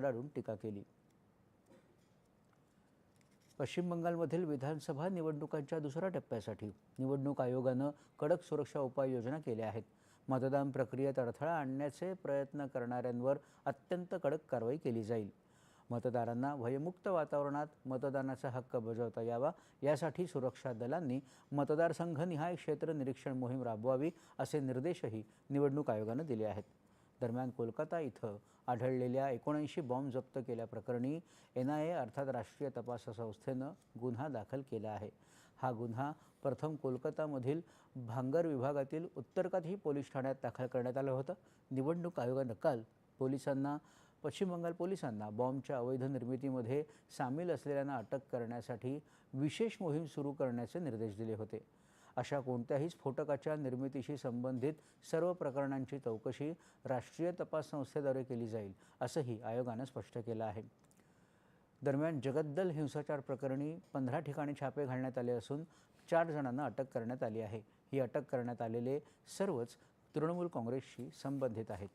कडाडून टीका केली। पश्चिम बंगालमधील विधानसभा निवडणुकांच्या दुसऱ्या टप्प्यासाठी निवडणूक आयोगानं कडक सुरक्षा उपाययोजना केल्या आहेत। मतदान प्रक्रियेत अडथळा आणण्याचे प्रयत्न करणाऱ्यांवर अत्यंत कडक कारवाई केली जाईल। मतदारांना भयमुक्त वातावरणात मतदानाचा हक्क बजावता यावा यासाठी सुरक्षा दलांनी मतदारसंघनिहाय क्षेत्र निरीक्षण मोहीम राबवावी असे निर्देशही निवडणूक आयोगानं दिले आहेत। दरम्यान कोलकाता इथं आढळलेल्या 79 बॉम्ब जप्त केल्याप्रकरणी NIA अर्थात राष्ट्रीय तपास संस्थेनं गुन्हा दाखल केला आहे। हा गुन्हा प्रथम कोलकातामधील भांगर विभागातील उत्तरकाशी पोलीस ठाण्यात दाखल करण्यात आलं होतं। निवडणूक आयोगानं काल पश्चिम बंगाल पोलिसांना बॉम्बच्या अवैध निर्मितीमध्ये सामील असलेल्यांना अटक करण्यासाठी विशेष मोहीम सुरू करण्याचे निर्देश दिले होते। अशा कोणत्याही स्फोटकाच्या निर्मितीशी संबंधित सर्व प्रकरणांची चौकशी राष्ट्रीय तपास संस्थेद्वारे केली जाईल असंही आयोगानं स्पष्ट केलं आहे। दरम्यान जगद्दल हिंसाचार प्रकरणी 15 ठिकाणी छापे घालण्यात आले असून 4 जणांना अटक करण्यात आली आहे। ही अटक करण्यात आलेले सर्वच तृणमूल काँग्रेसशी संबंधित आहेत।